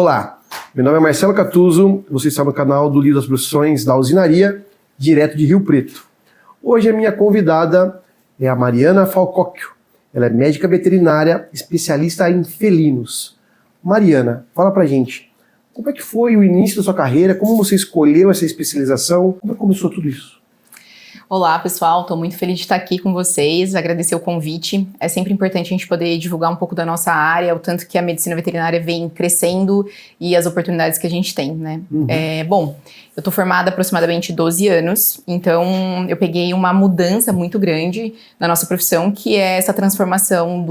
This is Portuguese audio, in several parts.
Olá, meu nome é Marcelo Catuzzo, você está no canal do Livro das Profissões da Usinaria, direto de Rio Preto. Hoje a minha convidada é a Mariana Falcocchio. Ela é médica veterinária, especialista em felinos. Mariana, fala pra gente, como é que foi o início da sua carreira? Como você escolheu essa especialização? Como começou tudo isso? Olá, pessoal. Estou muito feliz de estar aqui com vocês, agradecer o convite. É sempre importante a gente poder divulgar um pouco da nossa área, o tanto que a medicina veterinária vem crescendo e as oportunidades que a gente tem, né? Bom, eu estou formada há aproximadamente 12 anos, então eu peguei uma mudança muito grande na nossa profissão, que é essa transformação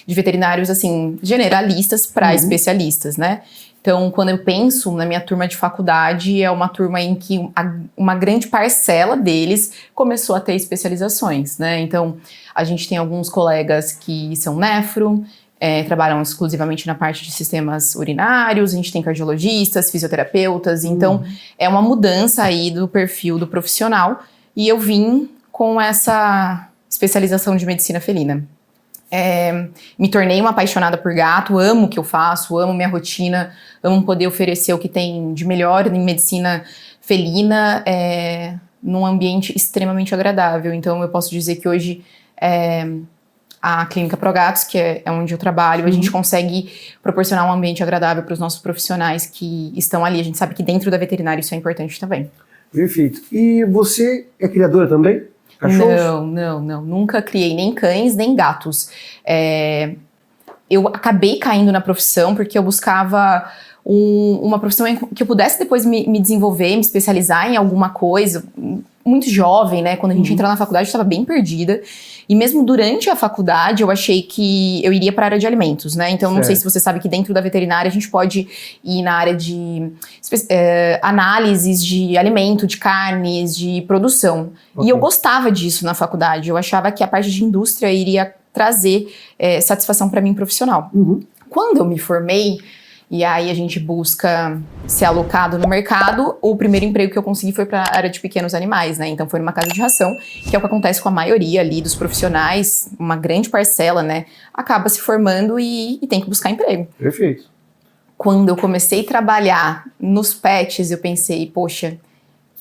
de veterinários, assim, generalistas para especialistas, né? Então, quando eu penso na minha turma de faculdade, é uma turma em que uma grande parcela deles começou a ter especializações, né? Então, a gente tem alguns colegas que são nefro, trabalham exclusivamente na parte de sistemas urinários, a gente tem cardiologistas, fisioterapeutas, então é uma mudança aí do perfil do profissional, e eu vim com essa especialização de medicina felina. Me tornei uma apaixonada por gato, amo o que eu faço, amo minha rotina, amo poder oferecer o que tem de melhor em medicina felina num ambiente extremamente agradável. Então eu posso dizer que hoje a Clínica Progatos, que é onde eu trabalho, a gente consegue proporcionar um ambiente agradável para os nossos profissionais que estão ali. A gente sabe que dentro da veterinária isso é importante também. Perfeito. E você é criadora também? Cachorros? Não. Nunca criei nem cães, nem gatos. Eu acabei caindo na profissão porque eu buscava uma profissão em que eu pudesse depois me desenvolver, me especializar em alguma coisa. Muito jovem, né? Quando a gente entrou na faculdade, eu estava bem perdida. E mesmo durante a faculdade, eu achei que eu iria para a área de alimentos, né? Então, não sei se você sabe que dentro da veterinária a gente pode ir na área de análises de alimento, de carnes, de produção. E eu gostava disso na faculdade. Eu achava que a parte de indústria iria trazer satisfação para mim profissional. Quando eu me formei, e aí a gente busca ser alocado no mercado, o primeiro emprego que eu consegui foi para a área de pequenos animais, né? Então foi numa casa de ração, que é o que acontece com a maioria ali dos profissionais, uma grande parcela, né? Acaba se formando e tem que buscar emprego. Perfeito. Quando eu comecei a trabalhar nos pets, eu pensei, poxa,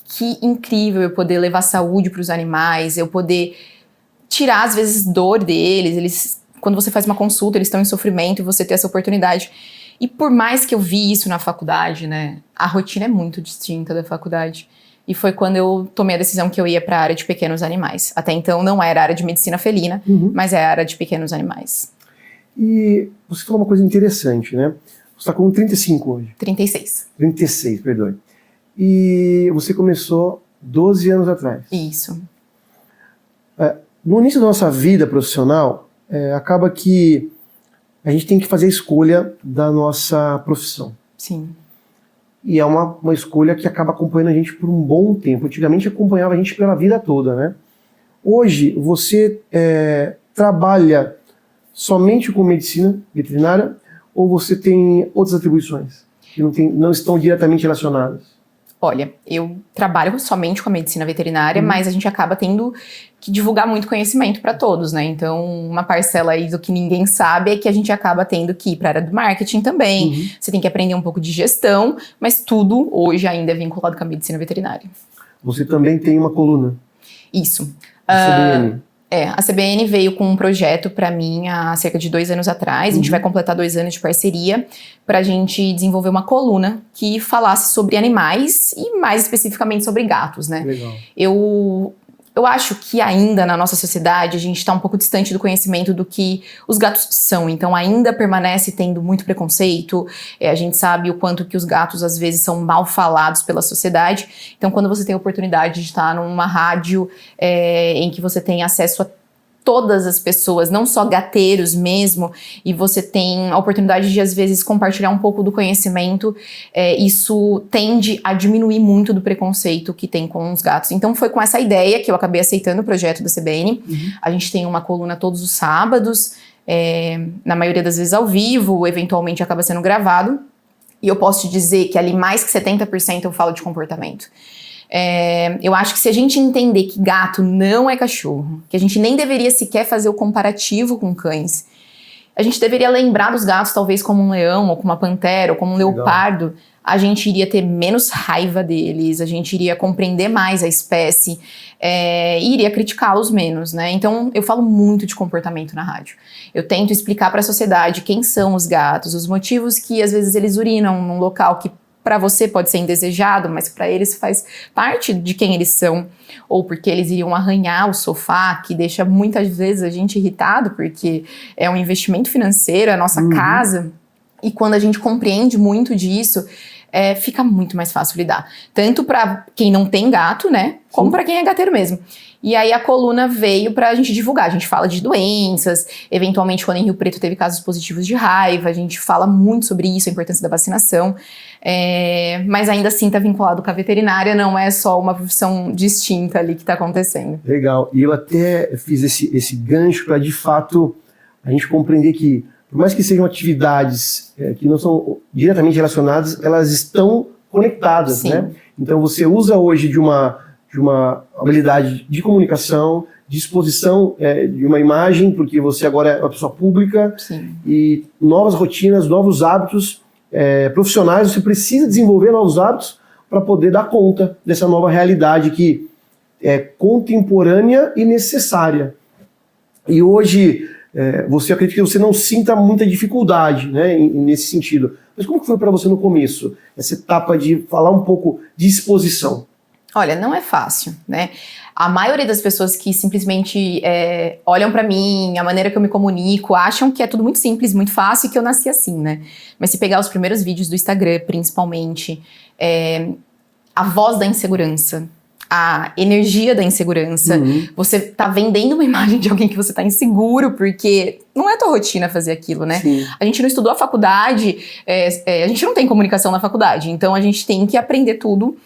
que incrível eu poder levar saúde para os animais, eu poder tirar às vezes dor deles, quando você faz uma consulta, eles estão em sofrimento e você ter essa oportunidade. E por mais que eu vi isso na faculdade, né, a rotina é muito distinta da faculdade. E foi quando eu tomei a decisão que eu ia para a área de pequenos animais. Até então não era a área de medicina felina, mas é a área de pequenos animais. E você falou uma coisa interessante, né? Você está com 35 hoje. 36. 36, perdoe. E você começou 12 anos atrás. Isso. No início da nossa vida profissional, acaba que a gente tem que fazer a escolha da nossa profissão. Sim. E é uma escolha que acaba acompanhando a gente por um bom tempo. Antigamente acompanhava a gente pela vida toda, né? Hoje você trabalha somente com medicina veterinária ou você tem outras atribuições que não estão diretamente relacionadas? Olha, eu trabalho somente com a medicina veterinária, mas a gente acaba tendo que divulgar muito conhecimento para todos, né? Então, uma parcela aí do que ninguém sabe é que a gente acaba tendo que ir para a área do marketing também. Você tem que aprender um pouco de gestão, mas tudo hoje ainda é vinculado com a medicina veterinária. Você também tem uma coluna? Isso. A CBN. A CBN veio com um projeto para mim há cerca de 2 anos atrás. A gente vai completar 2 anos de parceria para a gente desenvolver uma coluna que falasse sobre animais e mais especificamente sobre gatos, né? Legal. Eu acho que ainda na nossa sociedade a gente está um pouco distante do conhecimento do que os gatos são, então ainda permanece tendo muito preconceito, a gente sabe o quanto que os gatos às vezes são mal falados pela sociedade, então quando você tem a oportunidade de estar numa rádio em que você tem acesso a todas as pessoas, não só gateiros mesmo, e você tem a oportunidade de, às vezes, compartilhar um pouco do conhecimento, isso tende a diminuir muito do preconceito que tem com os gatos. Então, foi com essa ideia que eu acabei aceitando o projeto da CBN. A gente tem uma coluna todos os sábados, na maioria das vezes ao vivo, eventualmente acaba sendo gravado, e eu posso te dizer que ali mais que 70% eu falo de comportamento. Eu acho que se a gente entender que gato não é cachorro, que a gente nem deveria sequer fazer o comparativo com cães, a gente deveria lembrar dos gatos talvez como um leão, ou como uma pantera, ou como um leopardo. A gente iria ter menos raiva deles, a gente iria compreender mais a espécie, e iria criticá-los menos, né? Então, eu falo muito de comportamento na rádio. Eu tento explicar para a sociedade quem são os gatos, os motivos que às vezes eles urinam num local que para você pode ser indesejado, mas para eles faz parte de quem eles são, ou porque eles iriam arranhar o sofá, que deixa muitas vezes a gente irritado, porque é um investimento financeiro, é a nossa casa, e quando a gente compreende muito disso, fica muito mais fácil lidar. Tanto para quem não tem gato, né, como para quem é gateiro mesmo. E aí a coluna veio pra gente divulgar, a gente fala de doenças, eventualmente quando em Rio Preto teve casos positivos de raiva, a gente fala muito sobre isso, a importância da vacinação, mas ainda assim tá vinculado com a veterinária, não é só uma profissão distinta ali que tá acontecendo. Legal, e eu até fiz esse gancho para de fato a gente compreender que, por mais que sejam atividades que não são diretamente relacionadas, elas estão conectadas, né? Então você usa hoje de uma habilidade de comunicação, de exposição de uma imagem, porque você agora é uma pessoa pública, e novas rotinas, novos hábitos profissionais, você precisa desenvolver novos hábitos para poder dar conta dessa nova realidade que é contemporânea e necessária. E hoje, você acredita que você não sinta muita dificuldade, né, nesse sentido. Mas como que foi para você no começo, essa etapa de falar um pouco de exposição? Olha, não é fácil, né? A maioria das pessoas que simplesmente olham pra mim, a maneira que eu me comunico, acham que é tudo muito simples, muito fácil e que eu nasci assim, né? Mas se pegar os primeiros vídeos do Instagram, principalmente, a voz da insegurança, a energia da insegurança, você tá vendendo uma imagem de alguém que você tá inseguro, porque não é tua rotina fazer aquilo, né? A gente não estudou a faculdade, a gente não tem comunicação na faculdade, então a gente tem que aprender tudo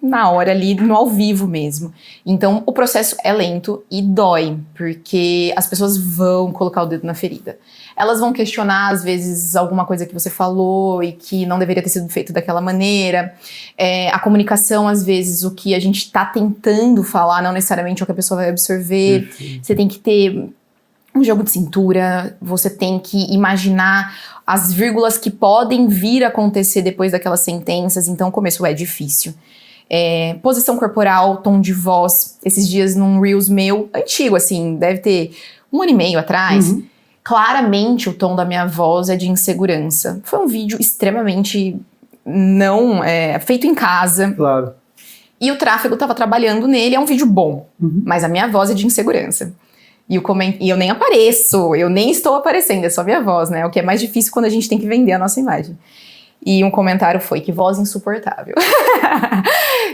na hora ali, no ao vivo mesmo. Então, o processo é lento e dói, porque as pessoas vão colocar o dedo na ferida. Elas vão questionar, às vezes, alguma coisa que você falou e que não deveria ter sido feito daquela maneira. A comunicação, às vezes, o que a gente tá tentando falar, não necessariamente é o que a pessoa vai absorver. Você tem que ter um jogo de cintura, você tem que imaginar as vírgulas que podem vir a acontecer depois daquelas sentenças, então o começo é difícil. Posição corporal, tom de voz, esses dias num Reels meu, antigo assim, deve ter 1 ano e meio atrás, claramente o tom da minha voz é de insegurança. Foi um vídeo extremamente não feito em casa. Claro. E o tráfego estava trabalhando nele, é um vídeo bom, mas a minha voz é de insegurança. E eu nem apareço, eu nem estou aparecendo, é só minha voz, né? O que é mais difícil quando a gente tem que vender a nossa imagem. E um comentário foi, que voz insuportável.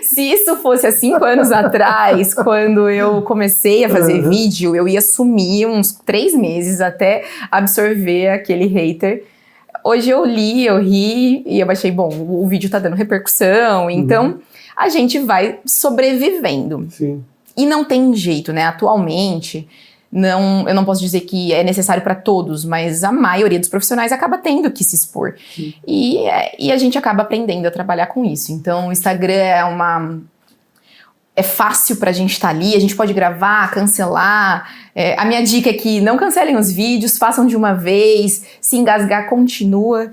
Se isso fosse há 5 anos atrás, quando eu comecei a fazer vídeo, eu ia sumir uns 3 meses até absorver aquele hater. Hoje eu li, eu ri e eu achei, bom, o vídeo tá dando repercussão, então a gente vai sobrevivendo. E não tem jeito, né? Atualmente, eu não posso dizer que é necessário para todos, mas a maioria dos profissionais acaba tendo que se expor. E a gente acaba aprendendo a trabalhar com isso. Então, o Instagram é fácil pra gente estar ali, a gente pode gravar, cancelar. A minha dica é que não cancelem os vídeos, façam de uma vez, se engasgar, continua.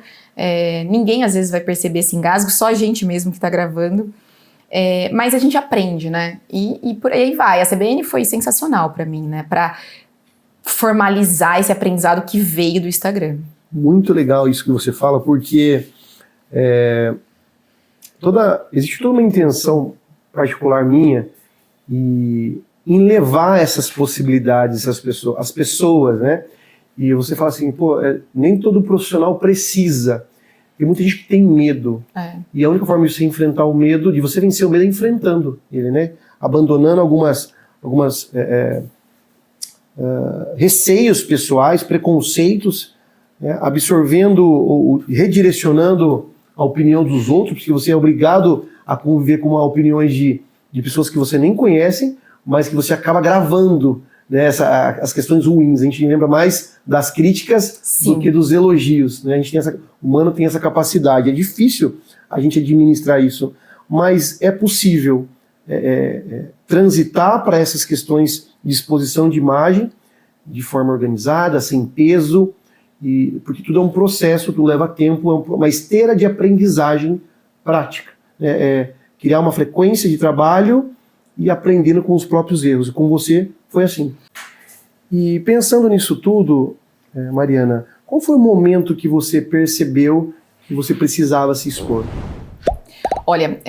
Ninguém às vezes vai perceber esse engasgo, só a gente mesmo que tá gravando. Mas a gente aprende, né? E por aí vai. A CBN foi sensacional pra mim, né? Pra formalizar esse aprendizado que veio do Instagram. Muito legal isso que você fala, porque existe toda uma intenção particular minha em levar essas possibilidades às pessoas, né? E você fala assim, nem todo profissional precisa. Tem muita gente que tem medo. E a única forma de você enfrentar o medo, de você vencer o medo, é enfrentando ele, né? Abandonando algumas receios pessoais, preconceitos, né? Absorvendo ou redirecionando a opinião dos outros, porque você é obrigado a conviver com opiniões de pessoas que você nem conhece, mas que você acaba gravando, né, as questões ruins. A gente lembra mais das críticas do que dos elogios, né? O humano tem essa capacidade. É difícil a gente administrar isso, mas é possível transitar para essas questões de exposição de imagem de forma organizada, sem peso, Porque tudo é um processo, tudo leva tempo, é uma esteira de aprendizagem prática. Criar uma frequência de trabalho e aprendendo com os próprios erros. E com você foi assim. E pensando nisso tudo, Mariana, qual foi o momento que você percebeu que você precisava se expor? Olha,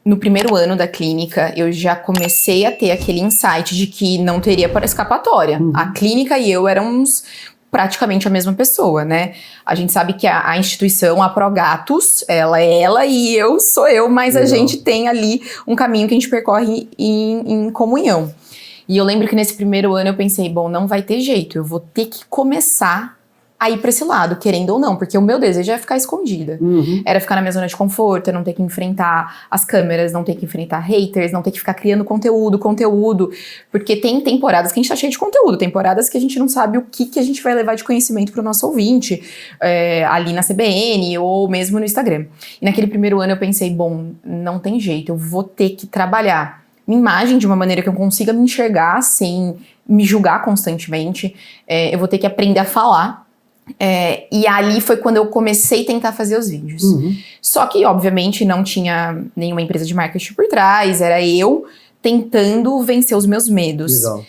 no primeiro ano da clínica, eu já comecei a ter aquele insight de que não teria para escapatória. A clínica e eu éramos praticamente a mesma pessoa, né? A gente sabe que a instituição, a Progatos, ela é ela e eu sou eu, mas Legal. A gente tem ali um caminho que a gente percorre em comunhão. E eu lembro que nesse primeiro ano eu pensei, bom, não vai ter jeito, eu vou ter que começar a ir pra esse lado, querendo ou não, porque o meu desejo é ficar escondida. Era ficar na minha zona de conforto, não ter que enfrentar as câmeras, não ter que enfrentar haters, não ter que ficar criando conteúdo, porque tem temporadas que a gente tá cheio de conteúdo, temporadas que a gente não sabe o que a gente vai levar de conhecimento pro nosso ouvinte, ali na CBN ou mesmo no Instagram. E naquele primeiro ano eu pensei, bom, não tem jeito, eu vou ter que trabalhar minha imagem de uma maneira que eu consiga me enxergar sem me julgar constantemente, eu vou ter que aprender a falar. E ali foi quando eu comecei a tentar fazer os vídeos. Só que, obviamente, não tinha nenhuma empresa de marketing por trás, era eu tentando vencer os meus medos. Legal.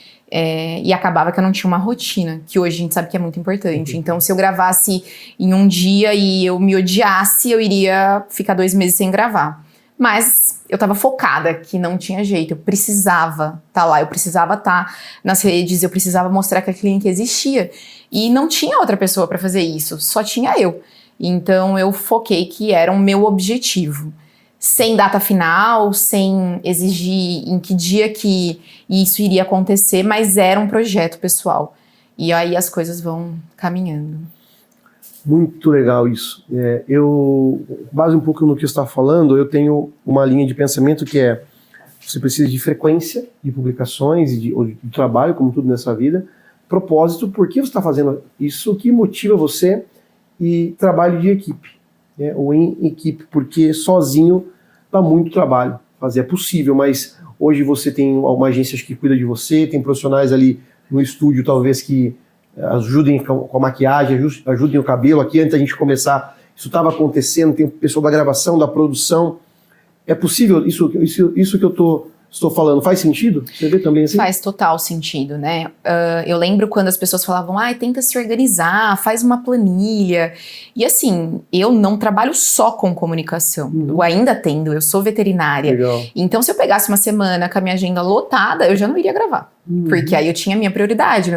E acabava que eu não tinha uma rotina, que hoje a gente sabe que é muito importante. Então, se eu gravasse em um dia e eu me odiasse, eu iria ficar 2 meses sem gravar. Mas eu tava focada, que não tinha jeito, eu precisava estar lá, eu precisava estar nas redes, eu precisava mostrar que a clínica existia. E não tinha outra pessoa para fazer isso, só tinha eu. Então eu foquei que era o meu objetivo. Sem data final, sem exigir em que dia que isso iria acontecer, mas era um projeto pessoal. E aí as coisas vão caminhando. Muito legal isso. Base um pouco no que você está falando, eu tenho uma linha de pensamento que você precisa de frequência de publicações e de trabalho, como tudo nessa vida, propósito, por que você está fazendo isso, o que motiva você, e trabalho de equipe, ou em equipe, porque sozinho dá muito trabalho, fazer é possível, mas hoje você tem uma agência que cuida de você, tem profissionais ali no estúdio talvez que ajudem com a maquiagem, ajudem o cabelo. Aqui antes da gente começar, isso estava acontecendo, tem pessoal da gravação, da produção. É possível isso que eu estou falando? Faz sentido? Você vê também assim? Faz total sentido, né? Eu lembro quando as pessoas falavam, tenta se organizar, faz uma planilha. E assim, eu não trabalho só com comunicação. Eu ainda atendo, eu sou veterinária. Legal. Então, se eu pegasse uma semana com a minha agenda lotada, eu já não iria gravar. Porque aí eu tinha a minha prioridade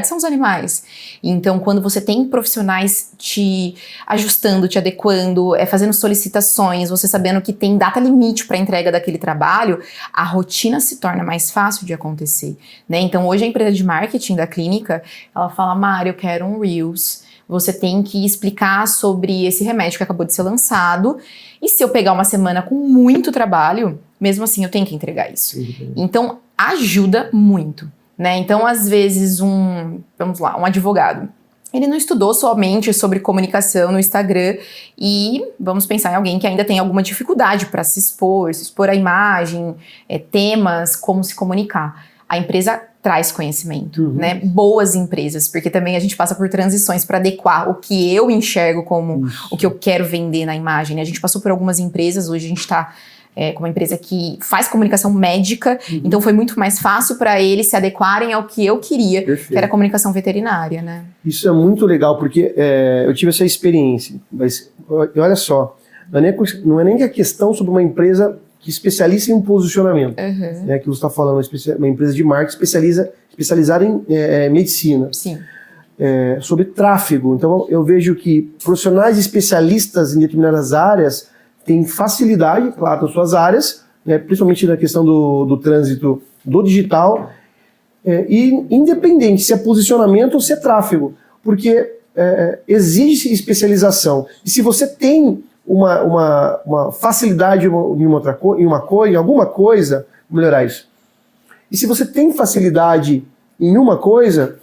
são os animais. Então, quando você tem profissionais te ajustando, te adequando, fazendo solicitações, você sabendo que tem data limite para entrega daquele trabalho, a rotina se torna mais fácil de acontecer, né? Então, hoje a empresa de marketing da clínica, ela fala, Mari, eu quero um Reels, você tem que explicar sobre esse remédio que acabou de ser lançado, e se eu pegar uma semana com muito trabalho, mesmo assim eu tenho que entregar isso. Então, ajuda muito, né? Então, às vezes, um advogado, ele não estudou somente sobre comunicação no Instagram e vamos pensar em alguém que ainda tem alguma dificuldade para se expor a imagem, temas, como se comunicar. A empresa traz conhecimento, né? Boas empresas, porque também a gente passa por transições para adequar o que eu enxergo como o que eu quero vender na imagem. A gente passou por algumas empresas, hoje a gente está com uma empresa que faz comunicação médica, então foi muito mais fácil para eles se adequarem ao que eu queria, Perfeito. Que era a comunicação veterinária, né? Isso é muito legal, porque eu tive essa experiência, mas olha só, não é nem a questão sobre uma empresa que especializa em um posicionamento, né, que você está falando, uma empresa de marketing especializada em medicina. Sim. Sobre tráfego. Então eu vejo que profissionais especialistas em determinadas áreas têm facilidade, claro, nas suas áreas, né, principalmente na questão do trânsito do digital, e independente se é posicionamento ou se é tráfego, porque exige especialização. E se você tem uma facilidade em alguma coisa, vou melhorar isso. E se você tem facilidade em uma coisa,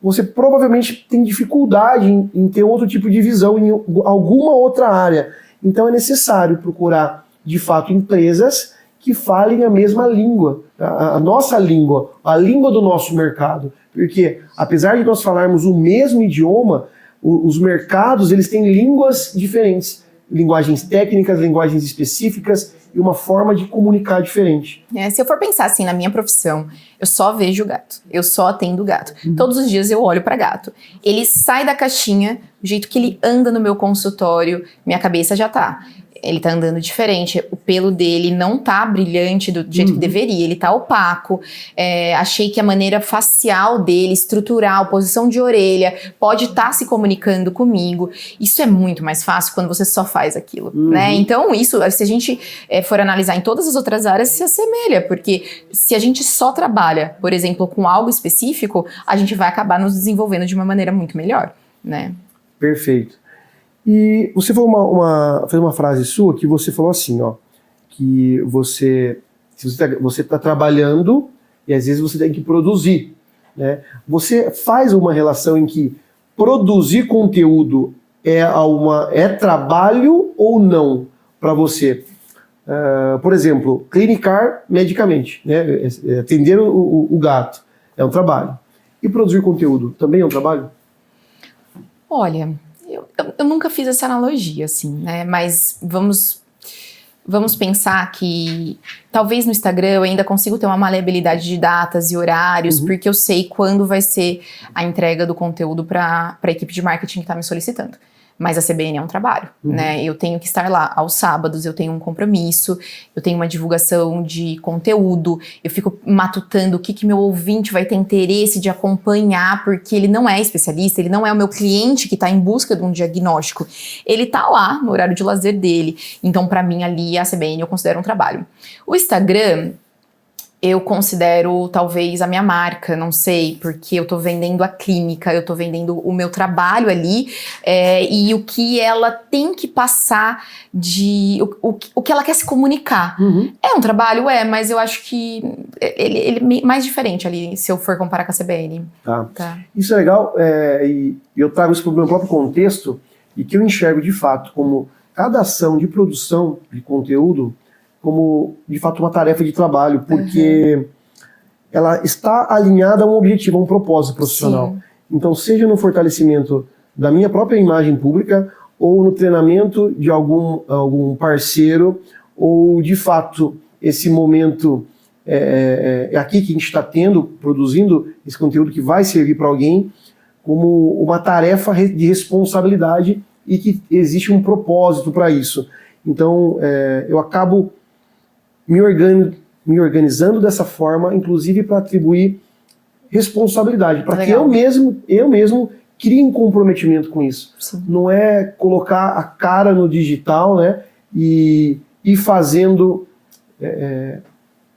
você provavelmente tem dificuldade em ter outro tipo de visão em alguma outra área. Então é necessário procurar, de fato, empresas que falem a mesma língua, a nossa língua, a língua do nosso mercado. Porque, apesar de nós falarmos o mesmo idioma, os mercados eles têm línguas diferentes. Linguagens técnicas, linguagens específicas e uma forma de comunicar diferente. Se eu for pensar assim na minha profissão, eu só vejo gato, eu só atendo gato. Todos os dias eu olho para gato. Ele sai da caixinha, o jeito que ele anda no meu consultório, minha cabeça já tá. Ele tá andando diferente, o pelo dele não tá brilhante do jeito que deveria, ele tá opaco. Achei que a maneira facial dele, estrutural, posição de orelha, pode estar se comunicando comigo. Isso é muito mais fácil quando você só faz aquilo, né? Então isso, se a gente for analisar em todas as outras áreas, se assemelha, porque se a gente só trabalha, por exemplo, com algo específico, a gente vai acabar nos desenvolvendo de uma maneira muito melhor, né? Perfeito. E você falou fez uma frase sua que você falou assim, ó, que você está trabalhando e às vezes você tem que produzir, né? Você faz uma relação em que produzir conteúdo é trabalho ou não para você? Por exemplo, clinicar medicamente, né? Atender o gato é um trabalho. E produzir conteúdo também é um trabalho? Olha, eu nunca fiz essa analogia, assim, né? Mas vamos pensar que talvez no Instagram eu ainda consigo ter uma maleabilidade de datas e horários, porque eu sei quando vai ser a entrega do conteúdo para a equipe de marketing que está me solicitando. Mas a CBN é um trabalho, né? Eu tenho que estar lá aos sábados, eu tenho um compromisso, eu tenho uma divulgação de conteúdo, eu fico matutando o que meu ouvinte vai ter interesse de acompanhar, porque ele não é especialista, ele não é o meu cliente que está em busca de um diagnóstico. Ele está lá no horário de lazer dele. Então, para mim, ali, a CBN eu considero um trabalho. O Instagram, eu considero talvez a minha marca, não sei, porque eu tô vendendo a clínica, eu tô vendendo o meu trabalho ali, e o que ela tem que passar o que ela quer se comunicar. É um trabalho, mas eu acho que ele é mais diferente ali, se eu for comparar com a CBN. Tá. Isso é legal, e eu trago isso para o meu próprio contexto, e que eu enxergo de fato como cada ação de produção de conteúdo como, de fato, uma tarefa de trabalho, porque ela está alinhada a um objetivo, a um propósito profissional. Sim. Então, seja no fortalecimento da minha própria imagem pública, ou no treinamento de algum parceiro, ou, de fato, esse momento aqui que a gente está produzindo esse conteúdo que vai servir para alguém, como uma tarefa de responsabilidade e que existe um propósito para isso. Então, eu acabo me organizando dessa forma, inclusive para atribuir responsabilidade, para que eu mesmo crie um comprometimento com isso. Sim. Não é colocar a cara no digital, né, e ir fazendo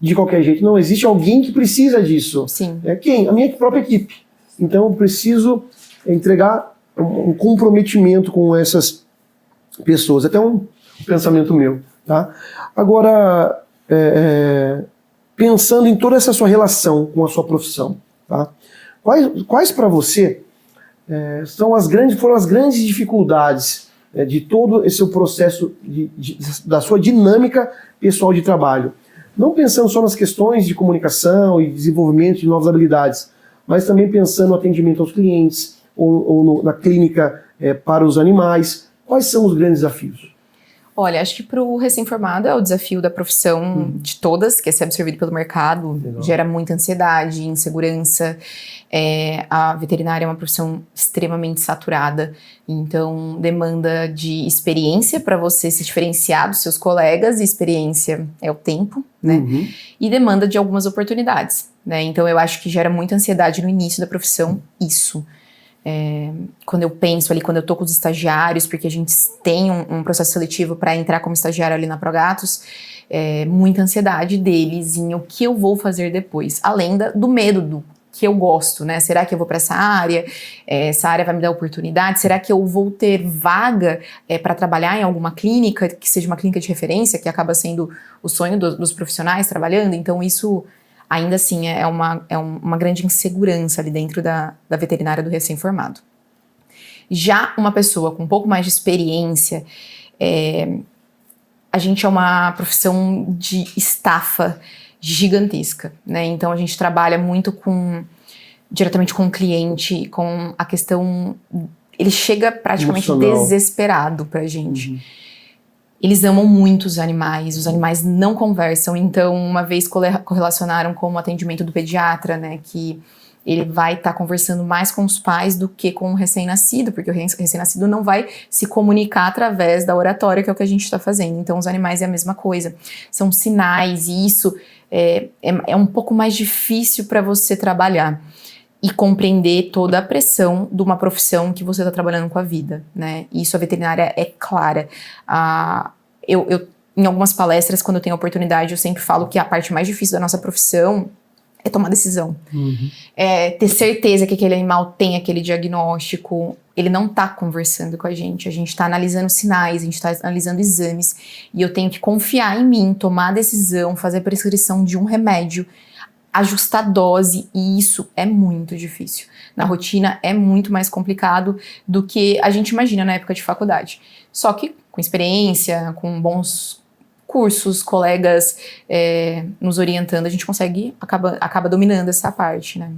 de qualquer jeito. Não, existe alguém que precisa disso. Sim. Quem? A minha própria equipe. Então eu preciso entregar um comprometimento com essas pessoas. Até um pensamento meu. Tá? Agora, pensando em toda essa sua relação com a sua profissão, tá? Quais para você foram as grandes dificuldades de todo esse seu processo da sua dinâmica pessoal de trabalho? Não pensando só nas questões de comunicação e desenvolvimento de novas habilidades, mas também pensando no atendimento aos clientes ou na clínica para os animais. Quais são os grandes desafios? Olha, acho que para o recém-formado é o desafio da profissão de todas, que é ser absorvido pelo mercado. Legal. Gera muita ansiedade, insegurança. A veterinária é uma profissão extremamente saturada, então demanda de experiência para você se diferenciar dos seus colegas, e experiência é o tempo, né? E demanda de algumas oportunidades, né? Então eu acho que gera muita ansiedade no início da profissão, isso. Quando eu penso ali, quando eu tô com os estagiários, porque a gente tem um processo seletivo para entrar como estagiário ali na Progatos, muita ansiedade deles em o que eu vou fazer depois, além do medo do que eu gosto, né? Será que eu vou para essa área? Essa área vai me dar oportunidade? Será que eu vou ter vaga para trabalhar em alguma clínica, que seja uma clínica de referência, que acaba sendo o sonho dos profissionais trabalhando? Então isso ainda assim é uma grande insegurança ali dentro da veterinária do recém-formado. Já uma pessoa com um pouco mais de experiência, a gente é uma profissão de estafa gigantesca, né? Então a gente trabalha muito diretamente com o cliente, com a questão... Ele chega praticamente emocional, desesperado pra gente. Eles amam muito os animais não conversam, então uma vez correlacionaram com o atendimento do pediatra, né, que ele vai estar conversando mais com os pais do que com o recém-nascido, porque o recém-nascido não vai se comunicar através da oratória, que é o que a gente está fazendo. Então os animais é a mesma coisa, são sinais, e isso é um pouco mais difícil para você trabalhar e compreender toda a pressão de uma profissão que você está trabalhando com a vida, né? Isso a veterinária é clara. Eu, em algumas palestras, quando eu tenho oportunidade, eu sempre falo que a parte mais difícil da nossa profissão é tomar decisão. É ter certeza que aquele animal tem aquele diagnóstico. Ele não está conversando com a gente está analisando sinais, a gente está analisando exames, e eu tenho que confiar em mim, tomar a decisão, fazer a prescrição de um remédio, ajustar dose, e isso é muito difícil. Na rotina é muito mais complicado do que a gente imagina na época de faculdade. Só que com experiência, com bons cursos, colegas nos orientando, a gente acaba dominando essa parte, né?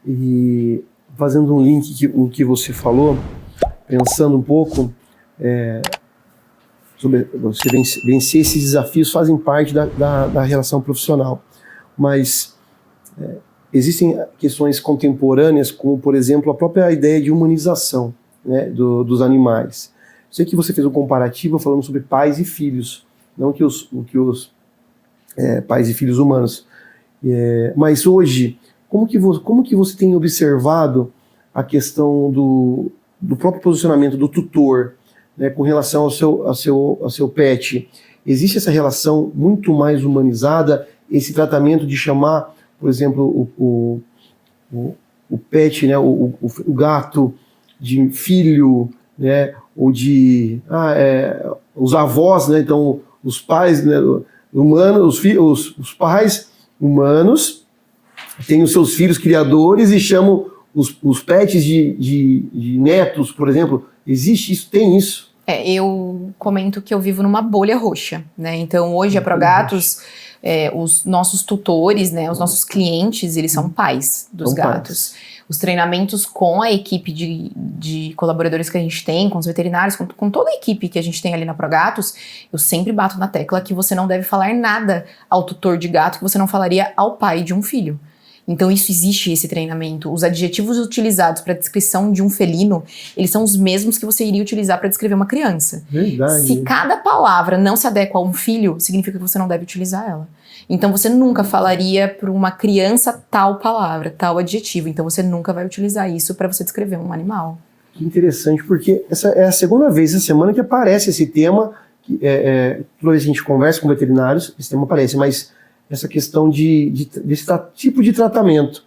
E fazendo um link com o que você falou, pensando um pouco, sobre você vencer esses desafios fazem parte da relação profissional. Mas existem questões contemporâneas, como, por exemplo, a própria ideia de humanização, né, dos animais. Sei que você fez um comparativo falando sobre pais e filhos, não que os pais e filhos humanos. Mas hoje, como que você tem observado a questão do próprio posicionamento do tutor, né, com relação ao seu pet? Existe essa relação muito mais humanizada, esse tratamento de chamar, por exemplo, o pet, né, o gato, de filho, né, ou de os avós, né, então os pais, né, humanos, os pais humanos têm os seus filhos criadores e chamam os pets de netos, por exemplo. Existe isso? Tem isso? Eu comento que eu vivo numa bolha roxa, né? Então hoje a Progatos, os nossos tutores, né, os nossos clientes, eles são pais dos gatos. Os treinamentos com a equipe de colaboradores que a gente tem, com os veterinários, com toda a equipe que a gente tem ali na Progatos, eu sempre bato na tecla que você não deve falar nada ao tutor de gato que você não falaria ao pai de um filho. Então existe esse treinamento. Os adjetivos utilizados para a descrição de um felino, eles são os mesmos que você iria utilizar para descrever uma criança. Verdade. Se cada palavra não se adequa a um filho, significa que você não deve utilizar ela. Então você nunca falaria para uma criança tal palavra, tal adjetivo. Então você nunca vai utilizar isso para você descrever um animal. Que interessante, porque essa é a segunda vez essa semana que aparece esse tema. Toda vez que a gente conversa com veterinários, esse tema aparece, mas essa questão desse tipo de tratamento.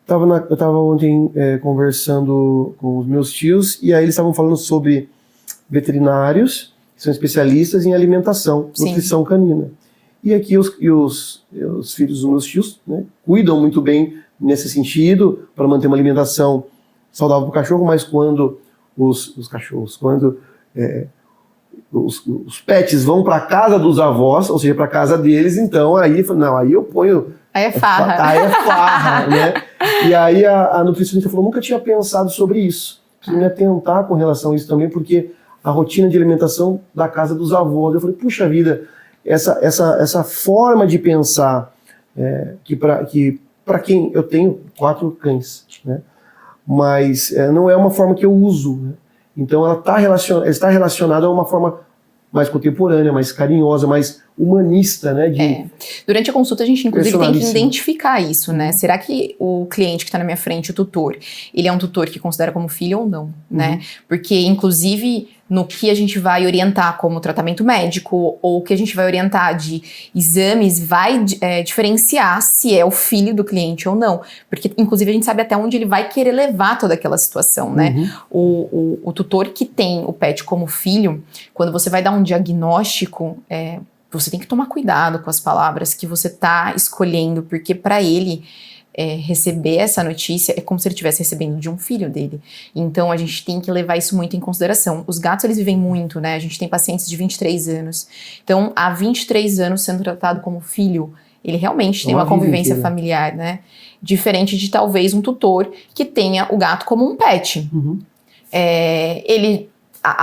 Eu estava ontem conversando com os meus tios, e aí eles estavam falando sobre veterinários que são especialistas em alimentação, nutrição canina. E aqui os filhos dos meus tios, né, cuidam muito bem nesse sentido, para manter uma alimentação saudável para o cachorro, mas quando os pets vão para a casa dos avós, ou seja, para a casa deles, então aí eu ponho... Aí é farra. Aí é farra, né? E aí a nutricionista falou, nunca tinha pensado sobre isso. Preciso me atentar com relação a isso também, porque a rotina de alimentação da casa dos avós, eu falei, puxa vida, essa forma de pensar, que para quem eu tenho 4 cães, né? Mas não é uma forma que eu uso, né? Então ela está relacionada a uma forma mais contemporânea, mais carinhosa, mais humanista, né? Durante a consulta a gente inclusive tem que identificar isso, né? Será que o cliente que está na minha frente, o tutor, ele é um tutor que considera como filho ou não, né? Porque inclusive no que a gente vai orientar como tratamento médico ou o que a gente vai orientar de exames vai diferenciar se é o filho do cliente ou não. Porque inclusive a gente sabe até onde ele vai querer levar toda aquela situação, né? O tutor que tem o pet como filho, quando você vai dar um diagnóstico, você tem que tomar cuidado com as palavras que você está escolhendo, porque para ele receber essa notícia, é como se ele estivesse recebendo de um filho dele. Então a gente tem que levar isso muito em consideração. Os gatos, eles vivem muito, né? A gente tem pacientes de 23 anos. Então, há 23 anos sendo tratado como filho, ele realmente tem uma convivência familiar, né? Diferente de talvez um tutor que tenha o gato como um pet.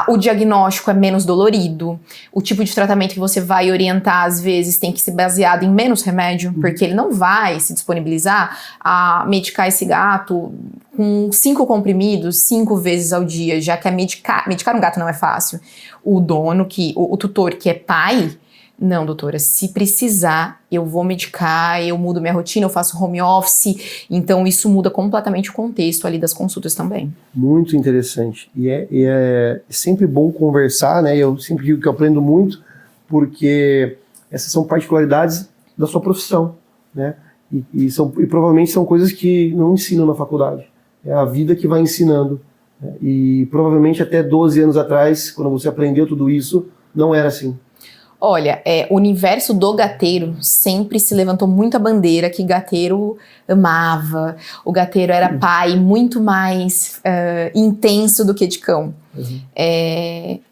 O diagnóstico é menos dolorido, o tipo de tratamento que você vai orientar, às vezes, tem que ser baseado em menos remédio, porque ele não vai se disponibilizar a medicar esse gato com 5 comprimidos 5 vezes ao dia, já que medicar um gato não é fácil. O dono, o tutor que é pai, não, doutora, se precisar, eu vou medicar, eu mudo minha rotina, eu faço home office, então isso muda completamente o contexto ali das consultas também. Muito interessante. E é sempre bom conversar, né? Eu sempre digo que eu aprendo muito, porque essas são particularidades da sua profissão, né? E provavelmente são coisas que não ensinam na faculdade. É a vida que vai ensinando. Né? E provavelmente até 12 anos atrás, quando você aprendeu tudo isso, não era assim. Olha, o universo do gateiro sempre se levantou muito a bandeira que gateiro amava. O gateiro era pai muito mais intenso do que de cão.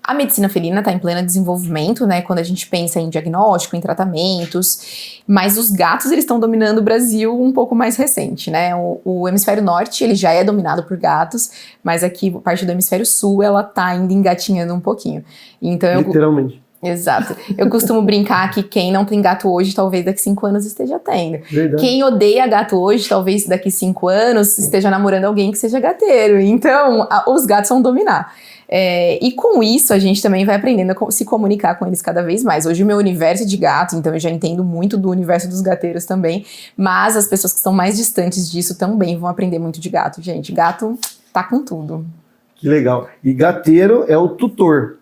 A medicina felina está em pleno desenvolvimento, né? Quando a gente pensa em diagnóstico, em tratamentos. Mas os gatos, eles estão dominando o Brasil um pouco mais recente, né? O hemisfério norte, ele já é dominado por gatos, mas aqui, a parte do hemisfério sul, ela tá ainda engatinhando um pouquinho. Então, literalmente. Exato. Eu costumo brincar que quem não tem gato hoje, talvez daqui 5 anos esteja tendo. Verdade. Quem odeia gato hoje, talvez daqui 5 anos esteja namorando alguém que seja gateiro. Então, os gatos vão dominar. E com isso, a gente também vai aprendendo a se comunicar com eles cada vez mais. Hoje o meu universo é de gato, então eu já entendo muito do universo dos gateiros também. Mas as pessoas que estão mais distantes disso também vão aprender muito de gato, gente. Gato tá com tudo. Que legal. E gateiro é o tutor.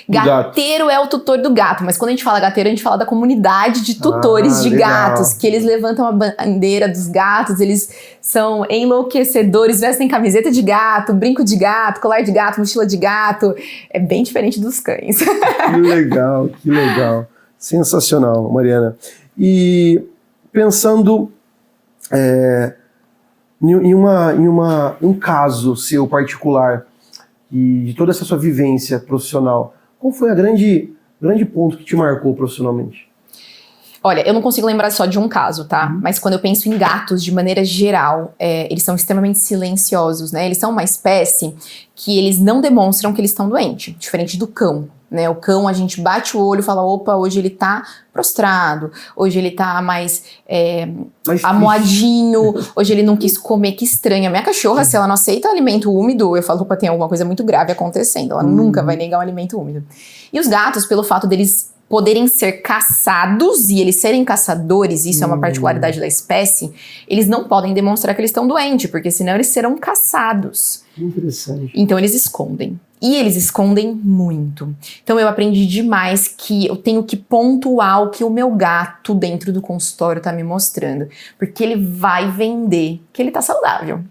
Gateiro é o tutor do gato, mas quando a gente fala gateiro, a gente fala da comunidade de tutores de gatos, que eles levantam a bandeira dos gatos, eles são enlouquecedores, vestem camiseta de gato, brinco de gato, colar de gato, mochila de gato. É bem diferente dos cães. Que legal, que legal. Sensacional, Mariana. E pensando em um caso seu particular, e de toda essa sua vivência profissional, qual foi a grande ponto que te marcou profissionalmente? Olha, eu não consigo lembrar só de um caso, tá? Mas quando eu penso em gatos, de maneira geral, eles são extremamente silenciosos, né? Eles são uma espécie que eles não demonstram que eles estão doentes, diferente do cão, né? O cão, a gente bate o olho e fala, opa, hoje ele tá prostrado, hoje ele tá mais amuadinho, hoje ele não quis comer, que estranho. A minha cachorra, se ela não aceita alimento úmido, eu falo, opa, tem alguma coisa muito grave acontecendo, ela nunca vai negar um alimento úmido. E os gatos, pelo fato deles poderem ser caçados e eles serem caçadores, isso é uma particularidade da espécie, eles não podem demonstrar que eles estão doentes, porque senão eles serão caçados. Interessante. Então eles escondem. E eles escondem muito. Então eu aprendi demais que eu tenho que pontuar o que o meu gato dentro do consultório tá me mostrando. Porque ele vai vender que ele tá saudável.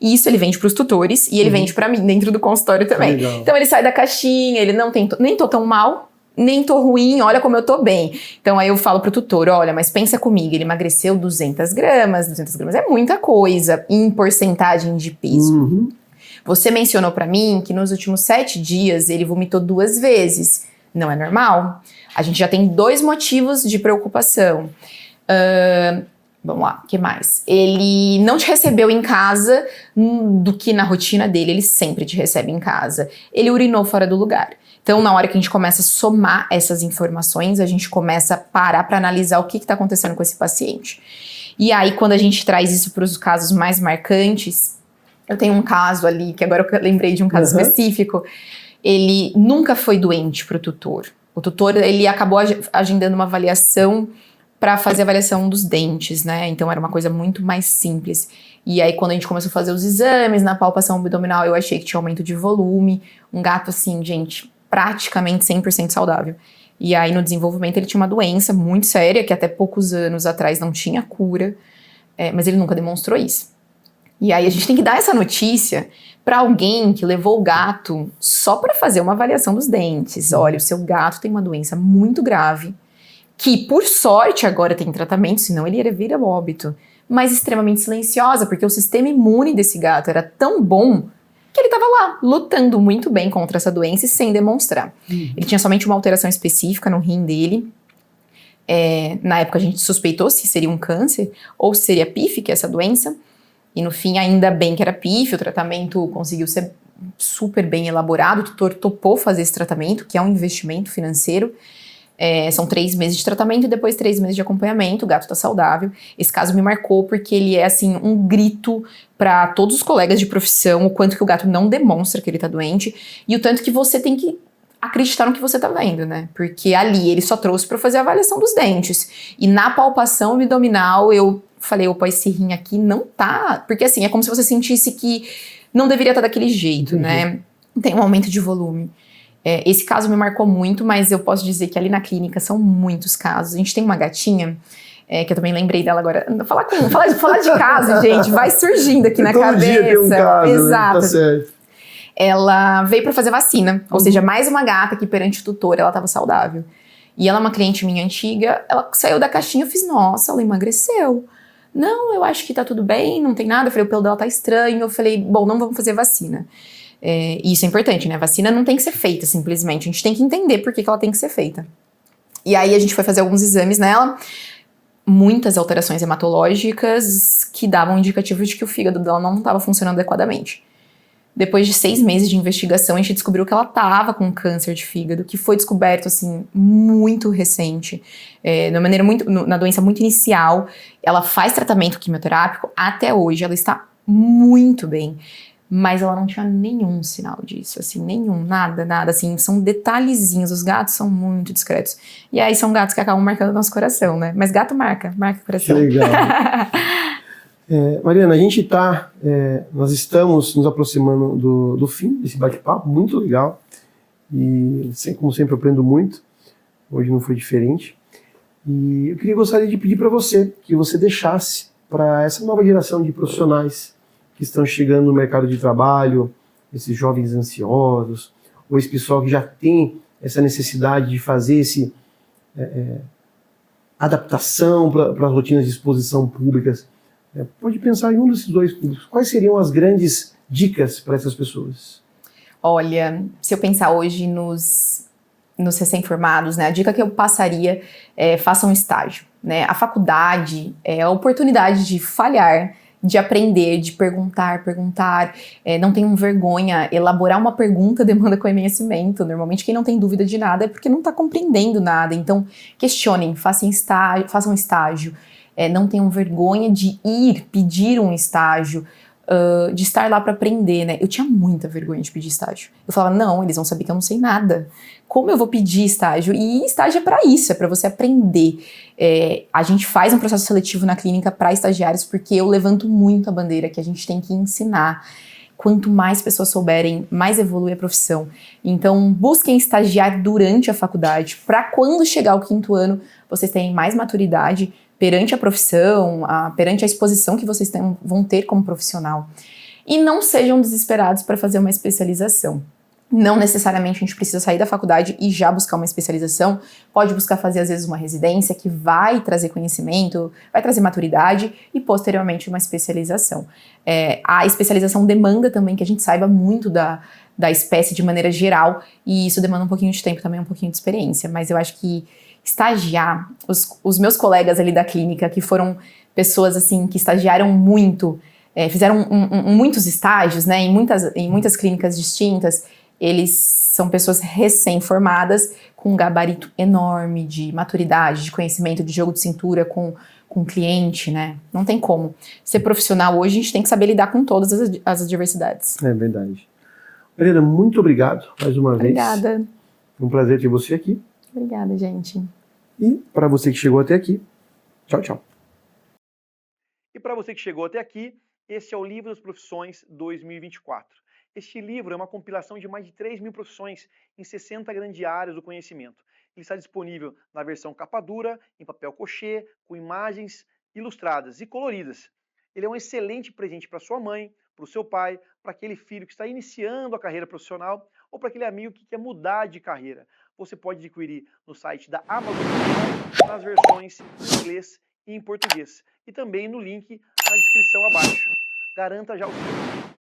E isso ele vende pros tutores e ele vende pra mim dentro do consultório também. Legal. Então ele sai da caixinha, ele não tem, nem tô tão mal, nem tô ruim, olha como eu tô bem. Então aí eu falo pro tutor, olha, mas pensa comigo, ele emagreceu 200 gramas é muita coisa em porcentagem de peso. Você mencionou pra mim que nos últimos 7 dias ele vomitou 2 vezes. Não é normal? A gente já tem 2 motivos de preocupação. Vamos lá, o que mais? Ele não te recebeu em casa do que na rotina dele, ele sempre te recebe em casa. Ele urinou fora do lugar. Então, na hora que a gente começa a somar essas informações, a gente começa a parar para analisar o que está acontecendo com esse paciente. E aí, quando a gente traz isso para os casos mais marcantes, eu tenho um caso ali, que agora eu lembrei de um caso específico, ele nunca foi doente para o tutor. O tutor, ele acabou agendando uma avaliação para fazer a avaliação dos dentes, né? Então era uma coisa muito mais simples. E aí quando a gente começou a fazer os exames, na palpação abdominal, eu achei que tinha aumento de volume. Um gato assim, gente, praticamente 100% saudável. E aí no desenvolvimento ele tinha uma doença muito séria, que até poucos anos atrás não tinha cura, mas ele nunca demonstrou isso. E aí a gente tem que dar essa notícia para alguém que levou o gato só para fazer uma avaliação dos dentes. Olha, o seu gato tem uma doença muito grave, que por sorte agora tem tratamento, senão ele iria vir a óbito. mas extremamente silenciosa, porque o sistema imune desse gato era tão bom que ele estava lá, lutando muito bem contra essa doença e sem demonstrar. Ele tinha somente uma alteração específica no rim dele. Na época a gente suspeitou se seria um câncer ou se seria PIF, que é essa doença. E no fim, ainda bem que era PIF, o tratamento conseguiu ser super bem elaborado, o tutor topou fazer esse tratamento, que é um investimento financeiro. São 3 meses de tratamento e depois 3 meses de acompanhamento, o gato tá saudável. Esse caso me marcou porque ele é, assim, um grito para todos os colegas de profissão, o quanto que o gato não demonstra que ele tá doente e o tanto que você tem que acreditar no que você tá vendo, né? Porque ali ele só trouxe para fazer a avaliação dos dentes. E na palpação abdominal eu falei, opa, esse rim aqui não tá... Porque assim, é como se você sentisse que não deveria estar daquele jeito, né? Tem um aumento de volume. Esse caso me marcou muito, mas eu posso dizer que ali na clínica são muitos casos. A gente tem uma gatinha, que eu também lembrei dela agora. Falar de caso, gente, vai surgindo aqui na cabeça. Dia tem um caso, exato. Né? Tá certo. Ela veio para fazer vacina, ou seja, mais uma gata que perante o tutor ela estava saudável. E ela é uma cliente minha antiga, ela saiu da caixinha, eu fiz, nossa, ela emagreceu. Não, eu acho que tá tudo bem, não tem nada. Eu falei, o pelo dela tá estranho. Eu falei, bom, não vamos fazer vacina. E isso é importante, né? Vacina não tem que ser feita simplesmente. A gente tem que entender por que ela tem que ser feita. E aí a gente foi fazer alguns exames nela. Muitas alterações hematológicas que davam indicativo de que o fígado dela não estava funcionando adequadamente. Depois de 6 meses de investigação, a gente descobriu que ela estava com câncer de fígado, que foi descoberto, assim, muito recente, na doença muito inicial. Ela faz tratamento quimioterápico até hoje, ela está muito bem, mas ela não tinha nenhum sinal disso, assim, nenhum, nada, assim, são detalhezinhos, os gatos são muito discretos. E aí são gatos que acabam marcando o nosso coração, né? Mas gato marca o coração. Que legal. Mariana, nós estamos nos aproximando do fim desse bate-papo, muito legal, e como sempre eu aprendo muito, hoje não foi diferente, e eu gostaria de pedir para você, que você deixasse para essa nova geração de profissionais que estão chegando no mercado de trabalho, esses jovens ansiosos, ou esse pessoal que já tem essa necessidade de fazer adaptação para as rotinas de exposição públicas. Pode pensar em um desses 2 públicos. Quais seriam as grandes dicas para essas pessoas? Olha, se eu pensar hoje nos recém-formados, né, a dica que eu passaria é façam um estágio, né? A faculdade é a oportunidade de falhar, de aprender, de perguntar, não tenham vergonha. Elaborar uma pergunta demanda conhecimento. Normalmente quem não tem dúvida de nada é porque não está compreendendo nada. Então questionem, façam estágio. Não tenham vergonha de pedir um estágio, de estar lá para aprender, né? Eu tinha muita vergonha de pedir estágio. Eu falava, não, eles vão saber que eu não sei nada. Como eu vou pedir estágio? E estágio é para isso, é para você aprender. A gente faz um processo seletivo na clínica para estagiários porque eu levanto muito a bandeira que a gente tem que ensinar. Quanto mais pessoas souberem, mais evolui a profissão. Então, busquem estagiar durante a faculdade, para quando chegar o 5º ano, vocês tenham mais maturidade perante a profissão, perante a exposição que vocês vão ter como profissional. E não sejam desesperados para fazer uma especialização. Não necessariamente a gente precisa sair da faculdade e já buscar uma especialização. Pode buscar fazer, às vezes, uma residência que vai trazer conhecimento, vai trazer maturidade e, posteriormente, uma especialização. A especialização demanda também que a gente saiba muito da espécie de maneira geral e isso demanda um pouquinho de tempo também, um pouquinho de experiência. Mas eu acho que estagiar, os meus colegas ali da clínica, que foram pessoas assim que estagiaram muito, fizeram muitos estágios, né, em muitas clínicas distintas, eles são pessoas recém-formadas com um gabarito enorme de maturidade, de conhecimento, de jogo de cintura com o cliente, né? Não tem como. Ser profissional hoje, a gente tem que saber lidar com todas as adversidades. É verdade. Mariana, muito obrigado mais uma vez. Obrigada. Foi um prazer ter você aqui. Obrigada, gente. E para você que chegou até aqui, tchau, tchau. E para você que chegou até aqui, esse é o Livro das Profissões 2024. Este livro é uma compilação de mais de 3.000 profissões em 60 grandes áreas do conhecimento. Ele está disponível na versão capa dura, em papel cochê, com imagens ilustradas e coloridas. Ele é um excelente presente para sua mãe, para o seu pai, para aquele filho que está iniciando a carreira profissional ou para aquele amigo que quer mudar de carreira. Você pode adquirir no site da Amazon nas versões em inglês e em português. E também no link na descrição abaixo. Garanta já o seu.